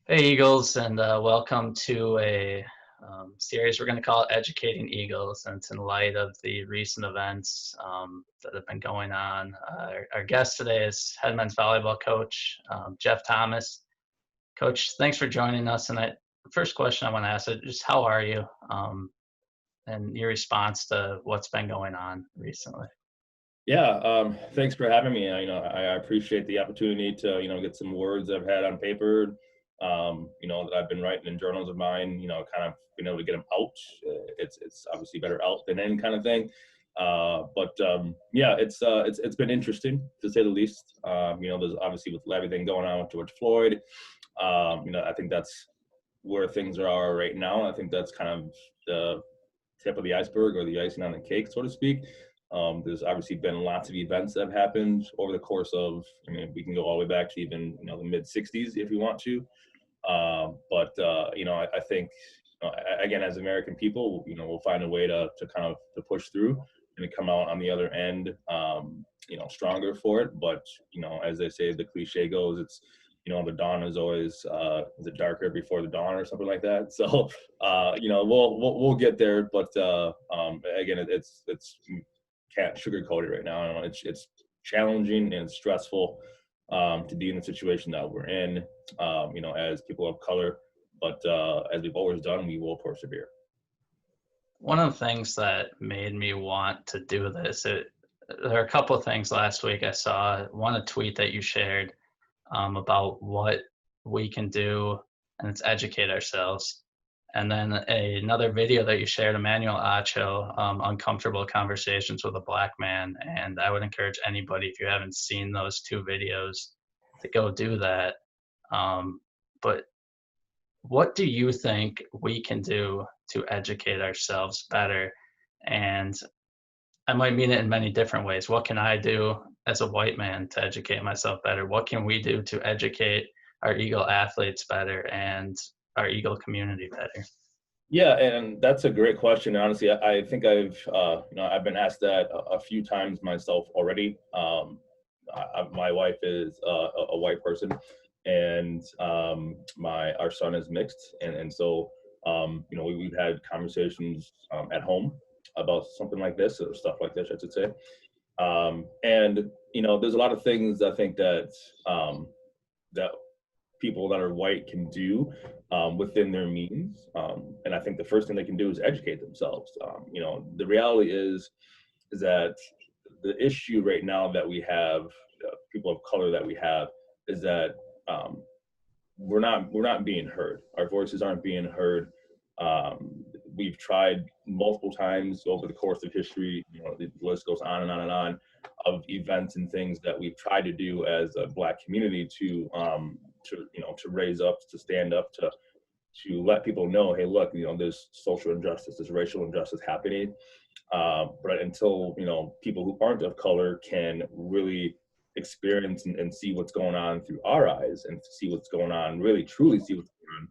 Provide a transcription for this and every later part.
Hey Eagles, and welcome to a series we're going to call it Educating Eagles. And it's in light of the recent events that have been going on. Our guest today is head men's volleyball coach Jeff Thomas. Coach, thanks for joining us. And the first question I want to ask is just how are you and your response to what's been going on recently? Yeah, thanks for having me. I appreciate the opportunity to, get some words I've had on paper, that I've been writing in journals of mine, kind of being able to get them out. It's obviously better out than in kind of thing. But yeah, it's been interesting to say the least. There's obviously with everything going on with George Floyd. I think that's where things are right now. I think that's kind of the tip of the iceberg or the icing on the cake, so to speak. There's obviously been lots of events that have happened over the course of, I mean, we can go all the way back to even, the mid 60s if you want to. I think, again, as American people, we'll find a way to kind of to push through and to come out on the other end, stronger for it. But, as they say, the cliche goes, it's, the dawn is always is it darker before the dawn or something like that. So we'll get there, but again, it's can't sugarcoat it right now. I know it's challenging and stressful to be in the situation that we're in, as people of color. But as we've always done, we will persevere. One of the things that made me want to do this, there are a couple of things last week I saw. One, a tweet that you shared about what we can do, and it's educate ourselves. And then another video that you shared, Emmanuel Acho, Uncomfortable Conversations with a Black Man. And I would encourage anybody, if you haven't seen those two videos, to go do that. But what do you think we can do to educate ourselves better? And I might mean it in many different ways. What can I do as a white man to educate myself better? What can we do to educate our Eagle athletes better and our Eagle community better? Yeah, and that's a great question. Honestly, I think I've been asked that a few times myself already. My wife is a white person, and my our son is mixed, and so we've had conversations at home about something like this or stuff like this, I should say. And there's a lot of things I think that people that are white can do within their means. And I think the first thing they can do is educate themselves. The reality is that the issue right now that we have, people of color that we have, is that we're not being heard. Our voices aren't being heard. We've tried multiple times over the course of history. The list goes on and on and on of events and things that we've tried to do as a Black community to raise up, to stand up, to let people know, hey, look, there's social injustice, there's racial injustice happening. But until people who aren't of color can really experience and see what's going on through our eyes and see what's going on, really truly see what's going on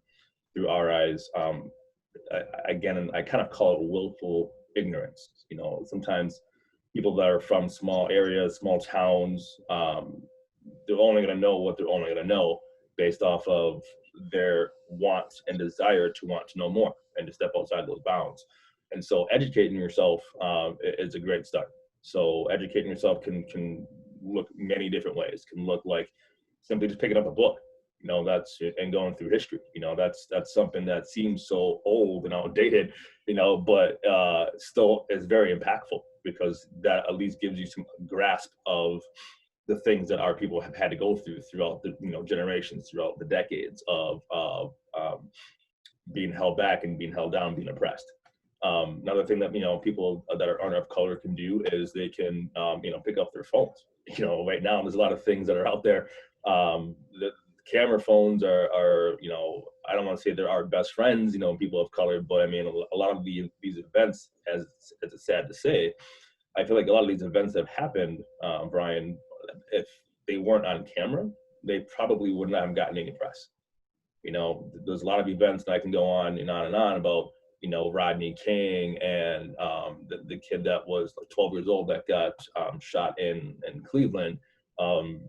through our eyes. Again, I kind of call it willful ignorance. Sometimes people that are from small areas, small towns, they're only going to know what they're only going to know based off of their want and desire to want to know more and to step outside those bounds. And so educating yourself is a great start. So educating yourself can look many different ways. Can look like simply just picking up a book, that's and going through history. That's something that seems so old and outdated, but still is very impactful because that at least gives you some grasp of the things that our people have had to go throughout the generations, throughout the decades of being held back and being held down, being oppressed. Another thing that people that aren't of color can do is they can pick up their phones. Right now there's a lot of things that are out there. The camera phones are I don't want to say they're our best friends, people of color, but I mean a lot of these events, as it's sad to say, I feel like a lot of these events that have happened, Brian, if they weren't on camera, they probably would not have gotten any press. There's a lot of events that I can go on and on and on about, Rodney King and the kid that was like 12 years old that got shot in Cleveland.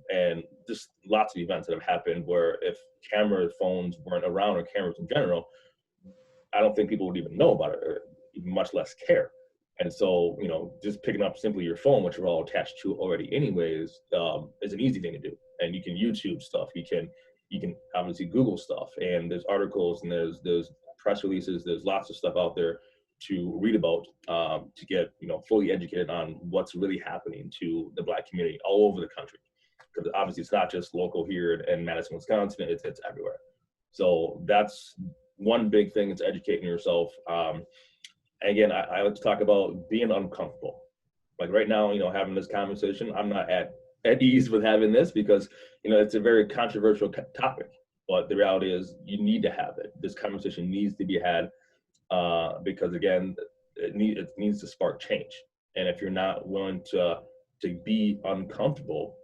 And just lots of events that have happened where if camera phones weren't around, or cameras in general, I don't think people would even know about it, or even much less care. And so, just picking up simply your phone, which you're all attached to already anyways, is an easy thing to do. And you can YouTube stuff. You can obviously Google stuff, and there's articles, and there's press releases. There's lots of stuff out there to read about, to get fully educated on what's really happening to the Black community all over the country. Because obviously it's not just local here in Madison, Wisconsin. It's everywhere. So that's one big thing, is educating yourself. Again, I like to talk about being uncomfortable. Like right now, having this conversation, I'm not at ease with having this, because it's a very controversial topic. But the reality is, you need to have it. This conversation needs to be had, because again, it needs to spark change. And if you're not willing to be uncomfortable,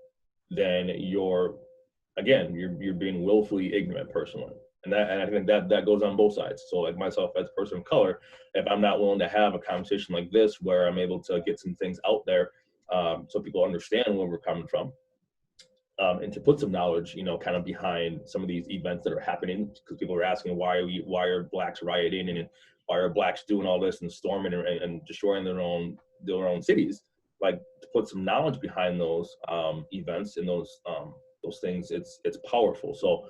then you're being willfully ignorant personally. And I think that goes on both sides. So like myself, as a person of color, if I'm not willing to have a conversation like this, where I'm able to get some things out there, so people understand where we're coming from, and to put some knowledge, kind of behind some of these events that are happening, because people are asking, why are Blacks rioting, and why are Blacks doing all this and storming and destroying their own cities? Like, to put some knowledge behind those events and those things, it's powerful. So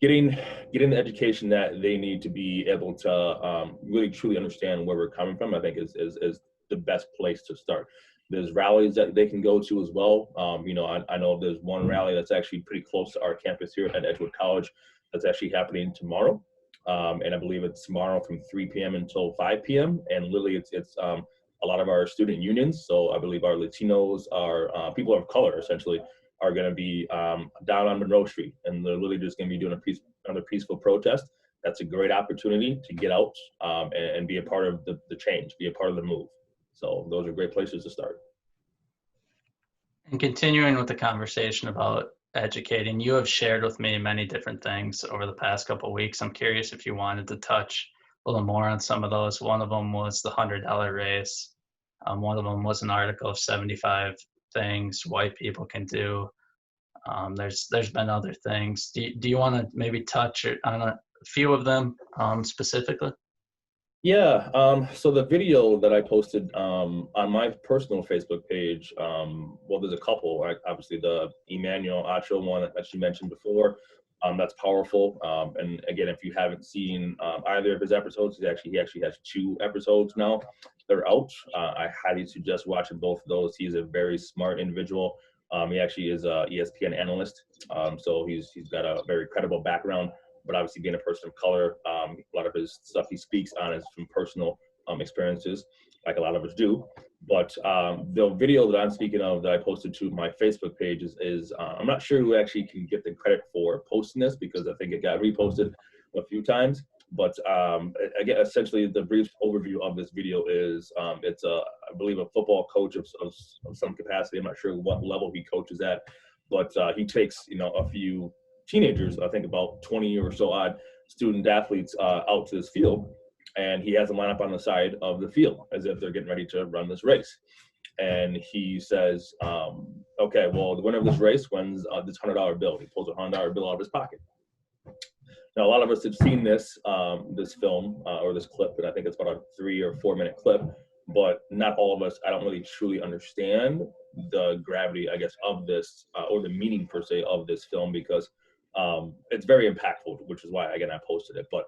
getting the education that they need to be able to really truly understand where we're coming from, I think is the best place to start. There's rallies that they can go to as well. I know there's one rally that's actually pretty close to our campus here at Edgewood College that's actually happening tomorrow. And I believe it's tomorrow from 3 p.m. until 5 p.m. And literally it's a lot of our student unions. So I believe our Latinos, our people of color essentially, are going to be down on Monroe Street, and they're literally just going to be doing another peaceful protest. That's a great opportunity to get out and be a part of the change, be a part of the move. So those are great places to start. And continuing with the conversation about educating, you have shared with me many different things over the past couple of weeks. I'm curious if you wanted to touch a little more on some of those. One of them was the $100 race. One of them was an article of 75 things white people can do. There's been other things. Do you want to maybe touch on a few of them specifically? Yeah. So the video that I posted on my personal Facebook page, well, there's a couple. Right? Obviously, the Emmanuel Acho one that you mentioned before, that's powerful. And again, if you haven't seen either of his episodes, he actually has 2 episodes now. They're out. I highly suggest watching both of those. He's a very smart individual. He actually is a ESPN analyst, so he's got a very credible background. But obviously, being a person of color, a lot of his stuff he speaks on is from personal experiences, like a lot of us do. But the video that I'm speaking of that I posted to my Facebook page is I'm not sure who actually can get the credit for posting this, because I think it got reposted a few times. But again, essentially, the brief overview of this video is it's I believe a football coach of some capacity. I'm not sure what level he coaches at, but he takes a few teenagers, I think about 20 or so odd student athletes out to this field, and he has them line up on the side of the field as if they're getting ready to run this race. And he says, okay, well, the winner of this race wins this $100 bill. He pulls a $100 bill out of his pocket. Now, a lot of us have seen this film or this clip, and I think it's about a 3 or 4 minute clip, but not all of us, I don't really truly understand the gravity, I guess, of this or the meaning per se of this film, because it's very impactful, which is why, again, I posted it. But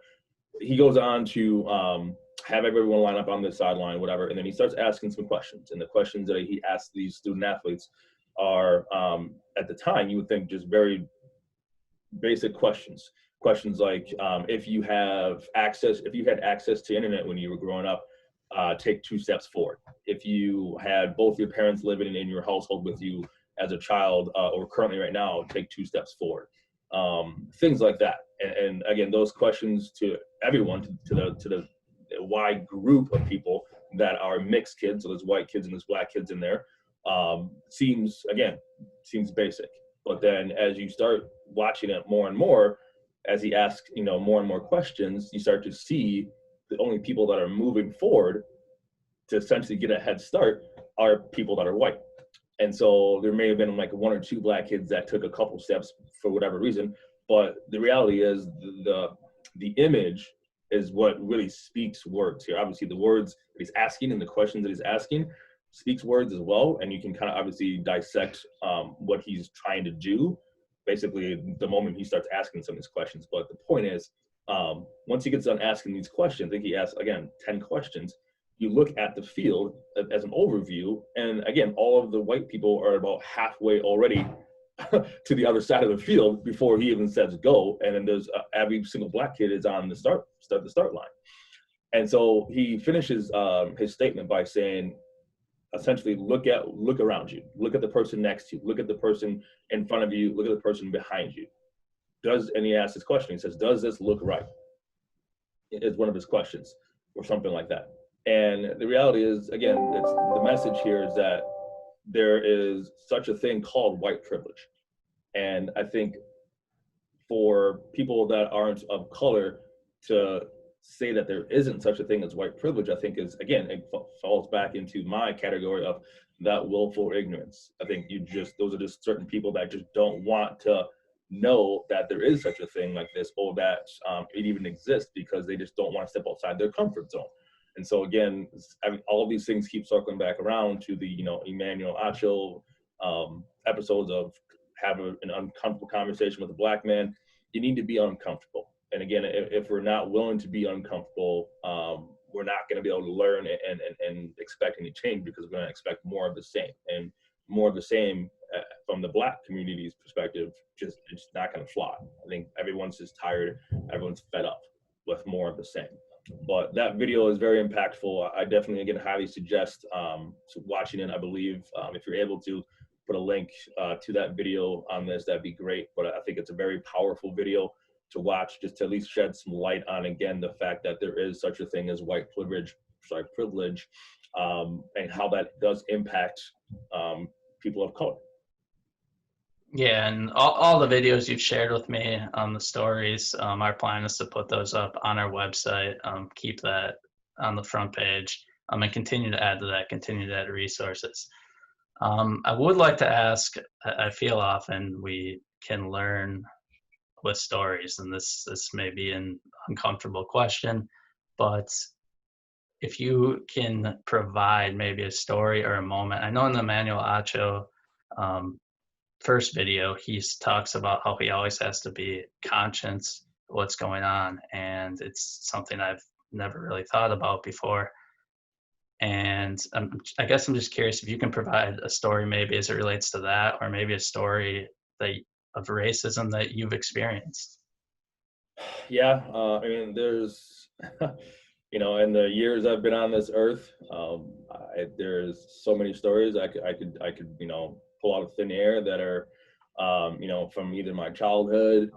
he goes on to have everyone line up on the sideline, whatever, and then he starts asking some questions. And the questions that he asks these student athletes are, at the time, you would think just very basic questions. Questions like, if you had access to internet when you were growing up, take 2 steps forward. If you had both your parents living in your household with you as a child, or currently right now, take 2 steps forward. Things like that. And again, those questions to everyone, to the wide group of people that are mixed kids, so there's white kids and there's black kids in there, seems basic. But then as you start watching it more and more, as he asks, more and more questions, you start to see the only people that are moving forward to essentially get a head start are people that are white. And so there may have been like one or two black kids that took a couple steps for whatever reason. But the reality is the image is what really speaks words here. Obviously the words that he's asking and the questions that he's asking speaks words as well. And you can kind of obviously dissect what he's trying to do basically the moment he starts asking some of these questions. But the point is, once he gets done asking these questions, I think he asked, again, 10 questions, you look at the field as an overview, and again, all of the white people are about halfway already to the other side of the field before he even says go, and then there's every single black kid is on the start line. And so he finishes his statement by saying, essentially, look around you, look at the person next to you, look at the person in front of you, look at the person behind you. And he asks this question, he says, does this look right? Is one of his questions, or something like that. And the reality is, again, the message here is that there is such a thing called white privilege. And I think for people that aren't of color to say that there isn't such a thing as white privilege, I think is, again, it falls back into my category of that willful ignorance. I think those are just certain people that just don't want to know that there is such a thing like this, or that it even exists, because they just don't want to step outside their comfort zone. And so again, all of these things keep circling back around to the, Emmanuel Acho episodes of having an uncomfortable conversation with a black man. You need to be uncomfortable. And again, if we're not willing to be uncomfortable, we're not going to be able to learn and expect any change, because we're going to expect more of the same. And more of the same from the black community's perspective, it's not going to fly. I think everyone's just tired. Everyone's fed up with more of the same. But that video is very impactful. I definitely, again, highly suggest watching it. I believe if you're able to put a link to that video on this, that'd be great. But I think it's a very powerful video to watch, just to at least shed some light on, again, the fact that there is such a thing as white privilege, and how that does impact people of color. Yeah, and all the videos you've shared with me on the stories, our plan is to put those up on our website, keep that on the front page, and continue to add resources. I would like to ask, I feel often we can learn with stories, and this may be an uncomfortable question, but if you can provide maybe a story or a moment. I know in the Emmanuel Acho first video, he talks about how he always has to be conscious of what's going on, and it's something I've never really thought about before. And I guess I'm just curious if you can provide a story maybe as it relates to that, or maybe a story of racism that you've experienced. Yeah, I mean, there's, in the years I've been on this earth, there's so many stories I could, pull out of thin air that are, from either my childhood,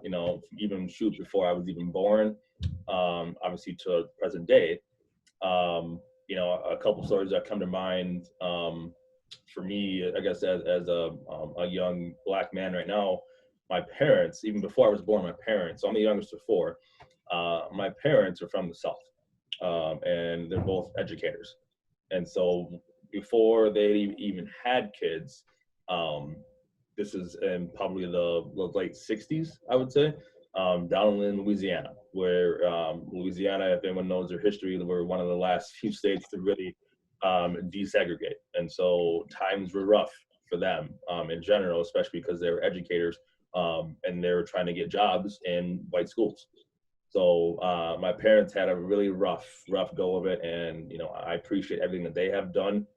even before I was even born, obviously to present day. A couple stories that come to mind for me, I guess, as a young black man right now. My parents, even before I was born, so I'm the youngest of four, my parents are from the South, and they're both educators. And so before they even had kids, this is in probably the late 60s, I would say, down in Louisiana, where Louisiana, if anyone knows their history, were one of the last few states to really desegregate. And so times were rough for them in general, especially because they were educators and they were trying to get jobs in white schools. So my parents had a really rough go of it. And, I appreciate everything that they have done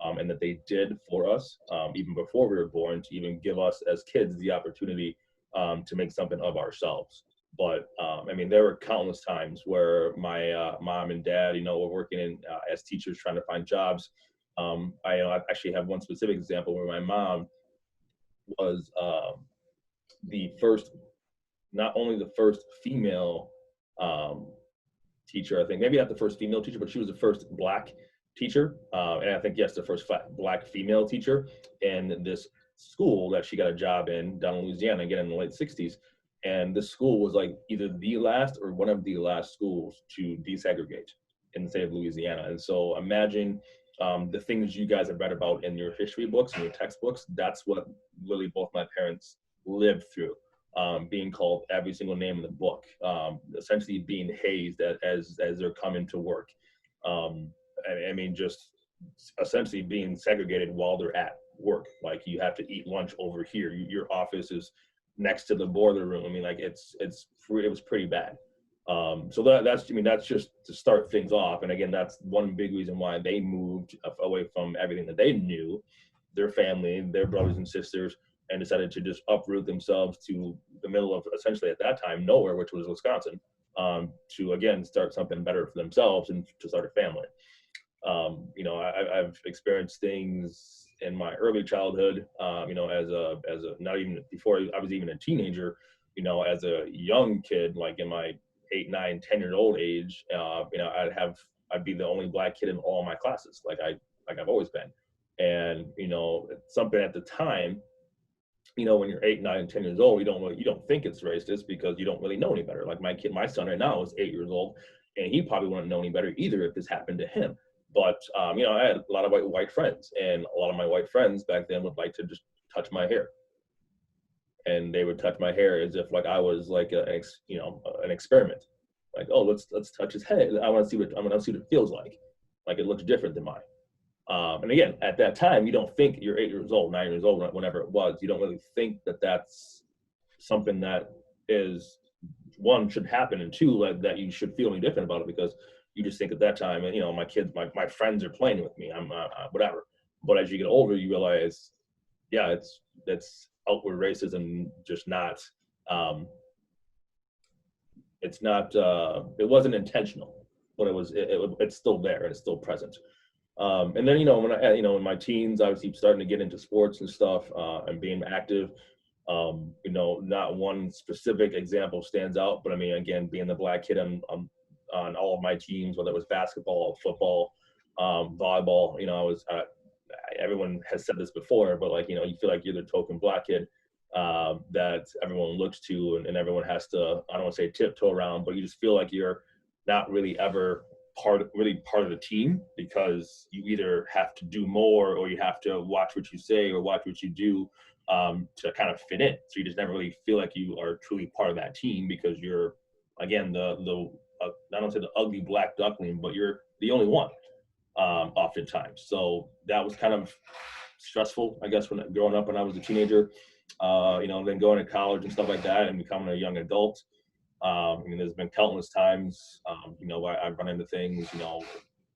and that they did for us, even before we were born, to even give us as kids the opportunity to make something of ourselves. But there were countless times where my mom and dad, were working as teachers trying to find jobs. I actually have one specific example where my mom was not only the first female teacher, I think, maybe not the first female teacher, but she was the first black teacher. And I think, yes, the first black female teacher in this school that she got a job in down in Louisiana, again in the late 60s. And this school was like either the last or one of the last schools to desegregate in the state of Louisiana. And so imagine the things you guys have read about in your history books and your textbooks, that's what literally both my parents lived through. Being called every single name in the book, essentially being hazed as they're coming to work. I mean, just essentially being segregated while they're at work. Like, you have to eat lunch over here. Your office is next to the boiler room. I mean, like, it was pretty bad. So that's just to start things off. And again, that's one big reason why they moved away from everything that they knew, their family, their brothers and sisters, and decided to just uproot themselves to the middle of, essentially at that time, nowhere, which was Wisconsin, to again start something better for themselves and to start a family. I've experienced things in my early childhood, as a not even before I was even a teenager, as a young kid, like in my 8, 9, 10-year-old age, I'd be the only black kid in all my classes, like I've always been. And something at the time, when you're 8, 9, 10 years old, you don't think it's racist because you don't really know any better. Like my son right now is 8 years old, and he probably wouldn't know any better either if this happened to him. But I had a lot of white friends, and a lot of my white friends back then would like to just touch my hair, and they would touch my hair as if like I was like an experiment. Like, oh, let's touch his head. I want to see what it feels like. Like, it looks different than mine. And again, at that time, you don't think, you're 8 years old, 9 years old, whenever it was, you don't really think that that's something that is, one, should happen, and two, like, that you should feel any different about it, because you just think at that time, my kids, my friends are playing with me, I'm whatever. But as you get older, you realize, yeah, it's outward racism, just not, it's not, it wasn't intentional, but it's still there, and it's still present. And then, when in my teens, obviously starting to get into sports and stuff, and being active, not one specific example stands out, but I mean, again, being the black kid on all of my teams, whether it was basketball, football, volleyball, everyone has said this before, but like, you feel like you're the token black kid, that everyone looks to, and everyone has to, I don't want to say tiptoe around, but you just feel like you're not really ever part of the team, because you either have to do more, or you have to watch what you say or watch what you do, to kind of fit in. So you just never really feel like you are truly part of that team, because you're, again, I don't say the ugly black duckling, but you're the only one, oftentimes. So that was kind of stressful, I guess, when growing up when I was a teenager, then going to college and stuff like that, and becoming a young adult. There's been countless times, I've run into things,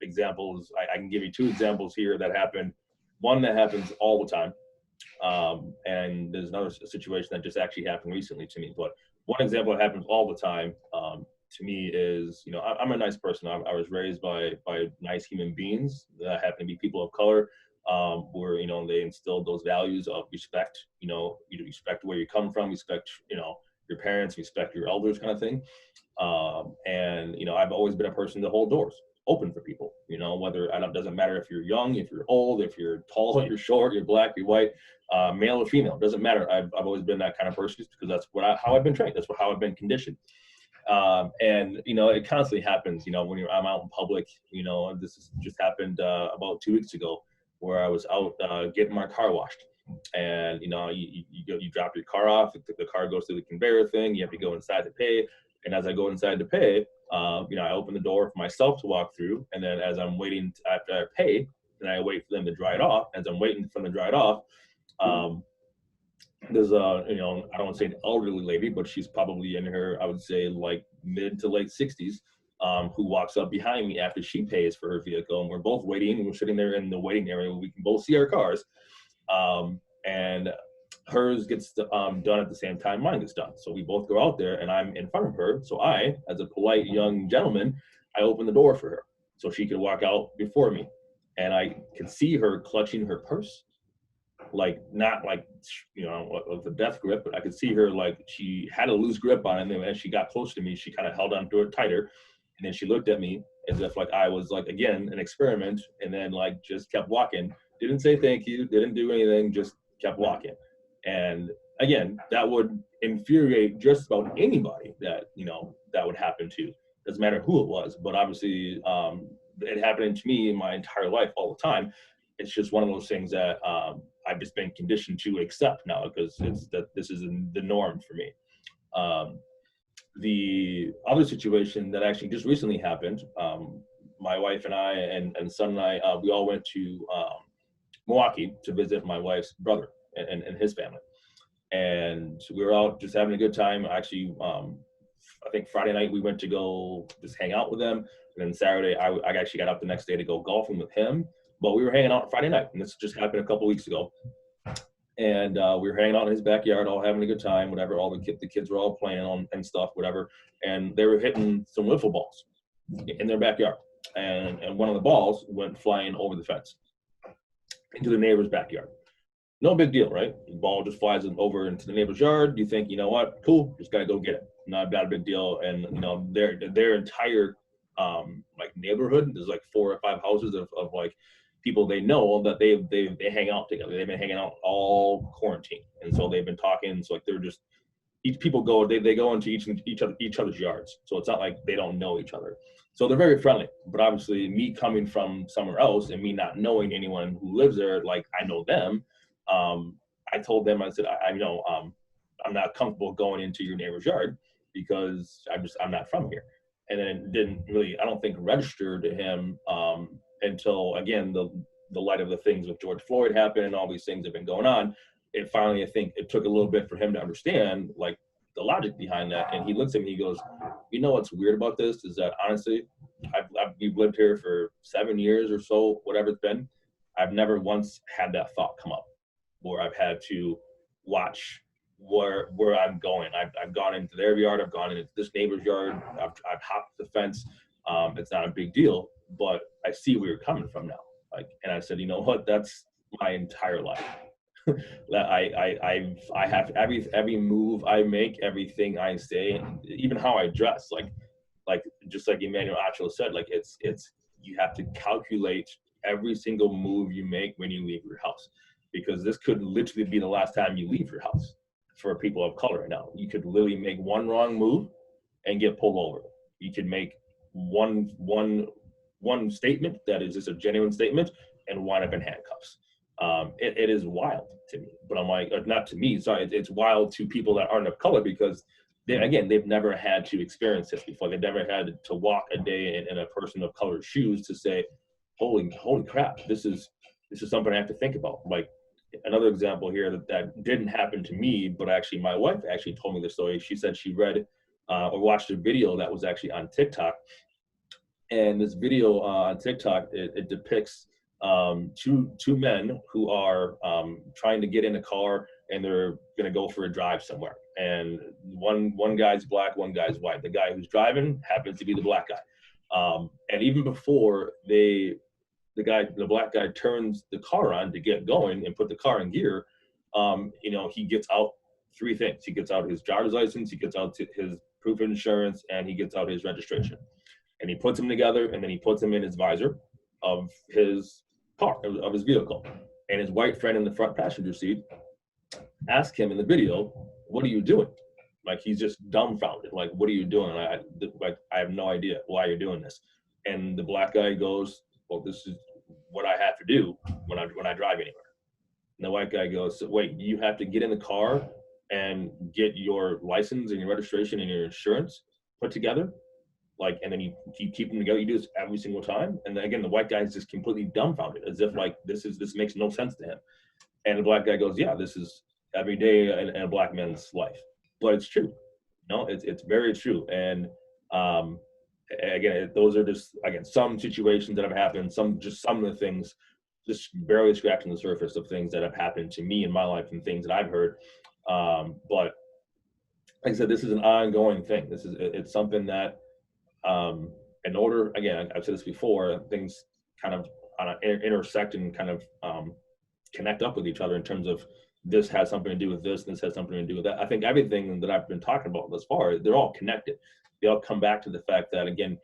examples. I can give you 2 examples here that happen. One that happens all the time, and there's another situation that just actually happened recently to me. But one example that happens all the time, to me is, I'm a nice person. I was raised by nice human beings that happen to be people of color, where, they instilled those values of respect. You respect where you come from, respect, your parents, respect your elders, kind of thing. And I've always been a person to hold doors open for people, whether, doesn't matter if you're young, if you're old, if you're tall, you're short, you're black, you're white, male or female, doesn't matter. I've always been that kind of person, because that's how I've been trained. That's how I've been conditioned. And it constantly happens, when I'm out in public. This has just happened about 2 weeks ago, where I was out getting my car washed. And you drop your car off, the car goes through the conveyor thing, you have to go inside to pay. And as I go inside to pay, I open the door for myself to walk through, and then as I'm waiting after I pay, then I wait for them to dry it off. As I'm waiting for them to dry it off, there's I don't want to say an elderly lady, but she's probably in her, I would say, like mid to late 60s, who walks up behind me after she pays for her vehicle, and we're both waiting. We're sitting there in the waiting area where we can both see our cars. And hers gets done at the same time mine gets done. So we both go out there, and I'm in front of her. So I, as a polite young gentleman, I open the door for her so she could walk out before me. And I could see her clutching her purse, like not like, with a death grip, but I could see her like she had a loose grip on it. And then as she got close to me, she kind of held on to it tighter. And then she looked at me as if like I was like, again, an experiment, and then like just kept walking. Didn't say thank you, didn't do anything, just kept walking. And again, that would infuriate just about anybody that, that would happen to. Doesn't matter who it was, but obviously, it happening to me in my entire life all the time. It's just one of those things that I've just been conditioned to accept now, because this is the norm for me. The other situation that actually just recently happened, my wife and I and son and I, we all went to Milwaukee to visit my wife's brother and his family. And we were out just having a good time. Actually, I think Friday night we went to go just hang out with them. And then Saturday, I actually got up the next day to go golfing with him. But we were hanging out Friday night, and this just happened a couple weeks ago. And we were hanging out in his backyard, all having a good time, whatever. All the kids were all playing on and stuff, whatever. And they were hitting some wiffle balls in their backyard. And one of the balls went flying over the fence into the neighbor's backyard. No big deal, right? The ball just flies over into the neighbor's yard. You think, you know what? Cool, just gotta go get it. Not a big deal. And you know, their entire like neighborhood, there's like 4 or 5 houses of like people they know that they hang out together. They've been hanging out all quarantine, and so they've been talking. So like they're just each people go they go into each other's yards. So it's not like they don't know each other. So they're very friendly. But obviously, me coming from somewhere else and me not knowing anyone who lives there, like I know them. I told them, I said, I know I'm not comfortable going into your neighbor's yard because I'm not from here. And then it didn't really, I don't think, register to him until, again, the light of the things with George Floyd happened and all these things have been going on. It finally, I think it took a little bit for him to understand like the logic behind that. And he looks at me, he goes, you know what's weird about this is that honestly, we've lived here for 7 years or so, whatever it's been. I've never once had that thought come up where I've had to watch where I'm going. I've gone into their yard, I've gone into this neighbor's yard, I've hopped the fence. It's not a big deal, but I see where you're coming from now. Like, and I said, you know what? That's my entire life. That I have every move I make, everything I say, even how I dress. Like just like Emmanuel Acho said, like it's you have to calculate every single move you make when you leave your house, because this could literally be the last time you leave your house for people of color right now. You could literally make one wrong move and get pulled over. You could make one statement that is just a genuine statement and wind up in handcuffs. It is wild to me, but I'm like, not to me, sorry, it's wild to people that aren't of color, because they've never had to experience this before. They've never had to walk a day in a person of color's shoes to say, holy crap, this is something I have to think about. Like, another example here that didn't happen to me, but actually my wife actually told me the story. She said she read or watched a video that was actually on TikTok. And this video on TikTok, it depicts two men who are trying to get in a car and they're going to go for a drive somewhere. And one guy's black, one guy's white. The guy who's driving happens to be the black guy. And even before the black guy turns the car on to get going and put the car in gear, he gets out 3 things. He gets out his driver's license, he gets out his proof of insurance, and he gets out his registration. And he puts them together, and then he puts them in his visor of his car, of his vehicle. And his white friend in the front passenger seat asked him in the video, "What are you doing?" Like, he's just dumbfounded. Like, "What are you doing?" I have no idea why you're doing this. And the black guy goes, "Well, this is what I have to do when I drive anywhere." And the white guy goes, "So wait, you have to get in the car and get your license and your registration and your insurance put together? Like, and then you keep them together. You do this every single time?" And then again, the white guy is just completely dumbfounded, as if like this makes no sense to him. And the black guy goes, "Yeah, this is every day in a black man's life." But it's true. No, it's very true. And again, those are just, again, some situations that have happened, some of the things, just barely scratching the surface of things that have happened to me in my life and things that I've heard. But like I said, this is an ongoing thing. It's something that, in order, again, I've said this before, things kind of intersect and kind of connect up with each other in terms of this has something to do with this has something to do with that. I think everything that I've been talking about thus far, they're all connected. They all come back to the fact that, again,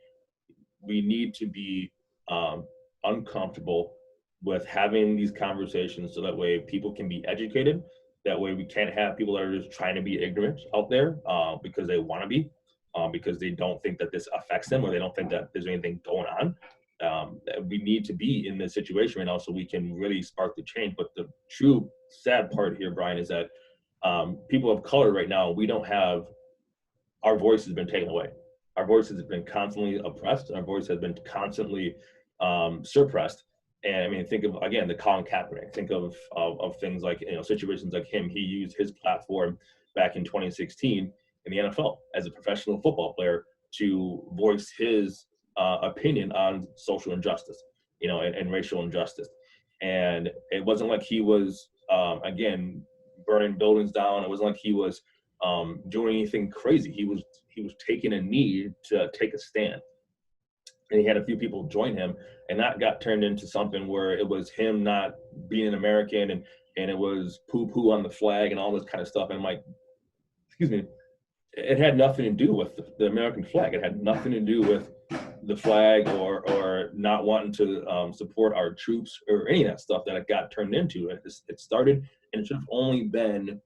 we need to be uncomfortable with having these conversations so that way people can be educated. That way we can't have people that are just trying to be ignorant out there because they want to be, because they don't think that this affects them or they don't think that there's anything going on. We need to be in this situation right now so we can really spark the change. But the true sad part here, Brian, is that people of color right now, we don't have, our voice has been taken away. Our voice has been constantly oppressed. Our voice has been constantly suppressed. And I mean, think of, again, the Colin Kaepernick. Think of things like, situations like him. He used his platform back in 2016 in the NFL as a professional football player to voice his opinion on social injustice, and racial injustice. And it wasn't like he was, again, burning buildings down. It wasn't like he was doing anything crazy. He was taking a knee to take a stand. And he had a few people join him, and that got turned into something where it was him not being an American, and it was poo on the flag and all this kind of stuff. And I'm like, excuse me, it had nothing to do with the American flag. It had nothing to do with the flag or not wanting to support our troops or any of that stuff that it got turned into. It started, and it should have only been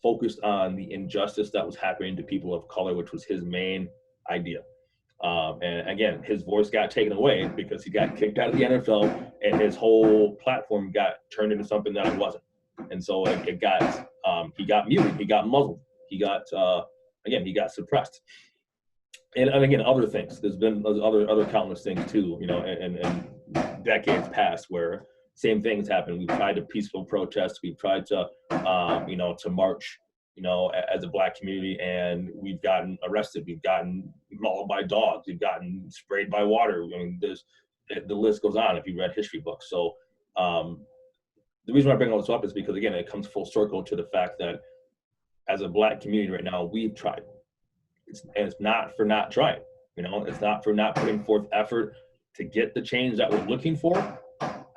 focused on the injustice that was happening to people of color, which was his main idea. And again, his voice got taken away because he got kicked out of the NFL, and his whole platform got turned into something that it wasn't. And so he got muted, he got muzzled, he got suppressed. And again, other things. There's been other countless things too, in decades past where same things happen. We've tried to peaceful protest. We've tried to, to march, as a Black community, and we've gotten arrested. We've gotten mauled by dogs. We've gotten sprayed by water. I mean, the list goes on if you read history books. So the reason why I bring all this up is because, again, it comes full circle to the fact that as a Black community right now, we've tried. It's not for not trying. It's not for not putting forth effort to get the change that we're looking for.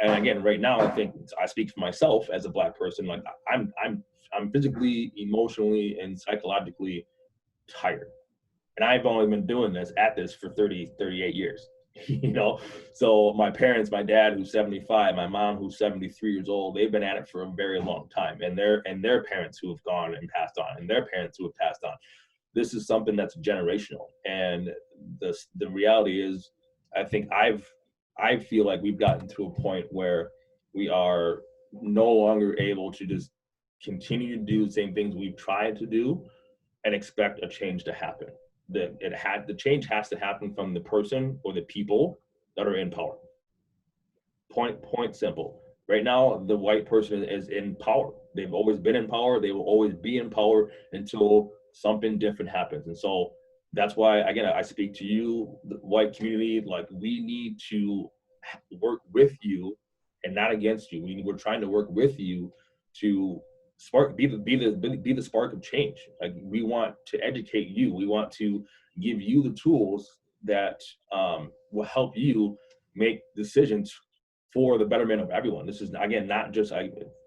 And again, right now, I think I speak for myself as a Black person. Like I'm physically, emotionally, and psychologically tired. And I've only been doing this for 38 years, So my parents, my dad, who's 75, my mom, who's 73 years old, they've been at it for a very long time. And their parents who have gone and passed on, and their parents who have passed on. This is something that's generational. And the reality is, I think I feel like we've gotten to a point where we are no longer able to just continue to do the same things we've tried to do and expect a change to happen. The change has to happen from the person or the people that are in power. Point simple. Right now, the white person is in power. They've always been in power. They will always be in power until something different happens. And so that's why, again, I speak to you, the white community, like we need to work with you and not against you. We're trying to work with you to be the spark of change. Like we want to educate you. We want to give you the tools that will help you make decisions for the betterment of everyone. This is, again, not just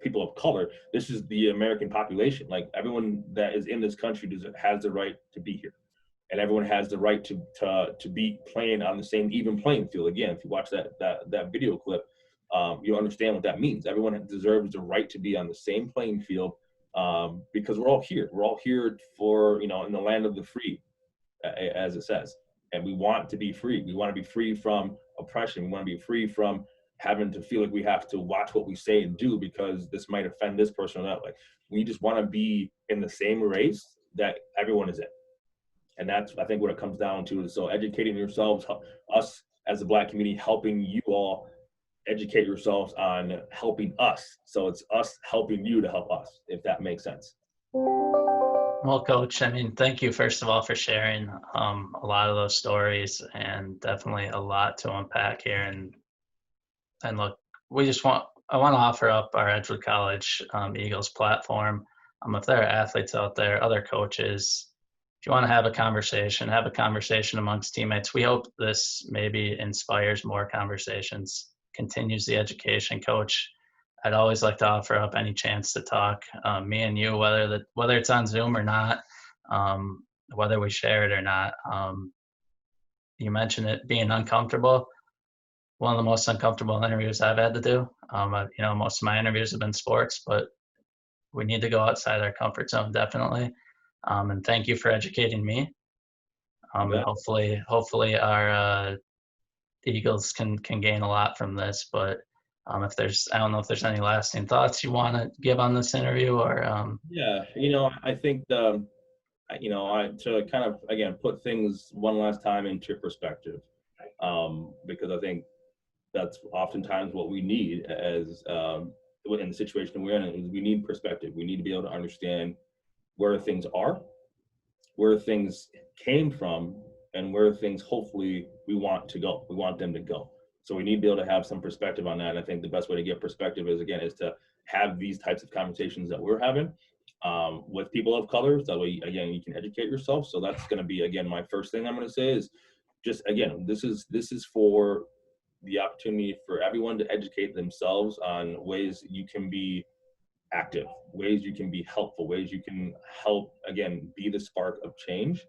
people of color. This is the American population. Like everyone that is in this country has the right to be here. And everyone has the right to be playing on the same even playing field. Again, if you watch that video clip, you'll understand what that means. Everyone deserves the right to be on the same playing field because we're all here. We're all here for, in the land of the free, as it says. And we want to be free. We want to be free from oppression. We want to be free from having to feel like we have to watch what we say and do because this might offend this person or that. Like we just want to be in the same race that everyone is in. And that's, I think, what it comes down to. So educating yourselves, us as a Black community, helping you all educate yourselves on helping us. So it's us helping you to help us, if that makes sense. Well, Coach, I mean, thank you, first of all, for sharing a lot of those stories, and definitely a lot to unpack here. And look, I want to offer up our Edgewood College Eagles platform. If there are athletes out there, other coaches, if you want to have a conversation amongst teammates. We hope this maybe inspires more conversations, continues the education. Coach, I'd always like to offer up any chance to talk, me and you, whether it's on Zoom or not, whether we share it or not. You mentioned it being uncomfortable. One of the most uncomfortable interviews I've had to do. Most of my interviews have been sports, but we need to go outside our comfort zone, definitely. And thank you for educating me. Hopefully our Eagles can gain a lot from this. But I don't know if there's any lasting thoughts you want to give on this interview, or Yeah, I think to kind of again put things one last time into perspective, because I think that's oftentimes what we need as in the situation we're in. Is we need perspective. We need to be able to understand where things are, where things came from, and where things hopefully we want to go. We want them to go. So we need to be able to have some perspective on that. And I think the best way to get perspective is to have these types of conversations that we're having with people of color. That way, again, you can educate yourself. So that's going to be, again, my first thing I'm going to say is just, again, this is for the opportunity for everyone to educate themselves on ways you can be active, ways you can be helpful, ways you can help, again, be the spark of change.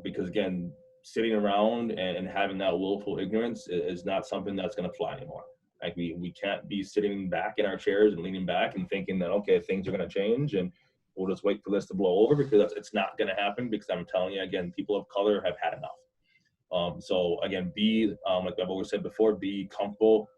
Because again, sitting around and having that willful ignorance is not something that's going to fly anymore. Like we can't be sitting back in our chairs and leaning back and thinking that, okay, things are going to change and we'll just wait for this to blow over, because it's not going to happen. Because I'm telling you, again, people of color have had enough. So again, like I've always said before, be comfortable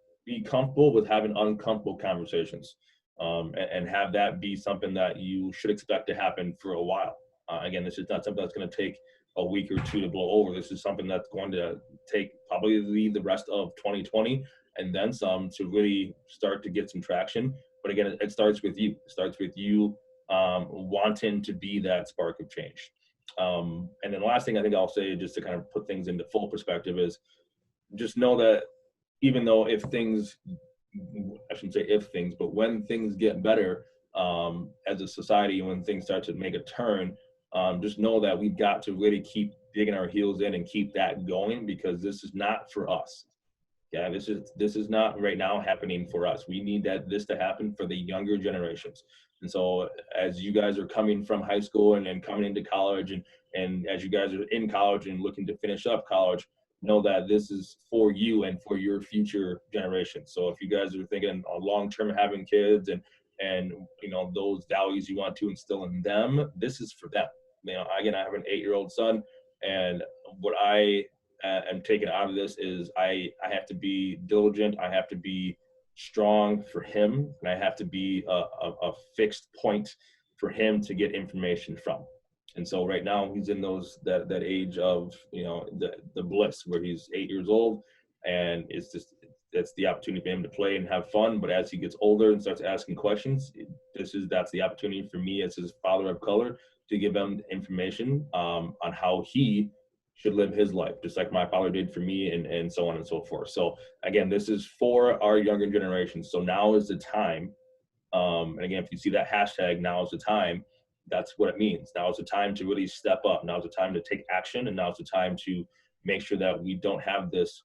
with having uncomfortable conversations, and have that be something that you should expect to happen for a while. Again, this is not something that's going to take a week or two to blow over. This is something that's going to take probably the rest of 2020 and then some to really start to get some traction. But again, it starts with you. It starts with you wanting to be that spark of change. And then the last thing I think I'll say, just to kind of put things into full perspective, is just know that even though I shouldn't say if things, but when things get better as a society, when things start to make a turn, just know that we've got to really keep digging our heels in and keep that going, because this is not for us. Yeah, this is not right now happening for us. We need this to happen for the younger generations. And so as you guys are coming from high school and coming into college, and as you guys are in college and looking to finish up college, know that this is for you and for your future generations. So if you guys are thinking long-term having kids and those values you want to instill in them, this is for them. Again, I have an 8-year-old son, and what I am taking out of this is I have to be diligent. I have to be strong for him, and I have to be a fixed point for him to get information from. And so right now he's in that age of the bliss, where he's 8 years old, and that's the opportunity for him to play and have fun. But as he gets older and starts asking questions, that's the opportunity for me as his father of color to give him information on how he should live his life, just like my father did for me, and so on and so forth. So again, this is for our younger generation. So now is the time. And again, if you see that hashtag, now is the time, that's what it means. Now is the time to really step up. Now is the time to take action. And now is the time to make sure that we don't have this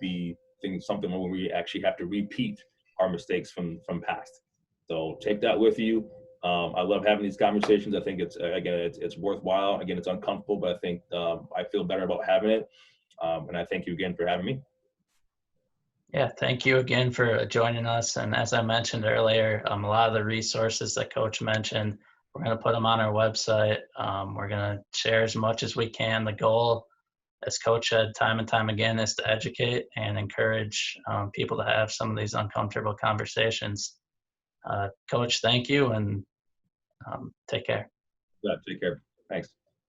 be something where we actually have to repeat our mistakes from past. So take that with you. I love having these conversations. I think it's worthwhile. Again, it's uncomfortable, but I think I feel better about having it. And I thank you again for having me. Yeah, thank you again for joining us. And as I mentioned earlier, a lot of the resources that Coach mentioned, we're going to put them on our website. We're going to share as much as we can. The goal, as Coach said time and time again, is to educate and encourage people to have some of these uncomfortable conversations. Coach, thank you, and take care. Yeah, take care. Thanks.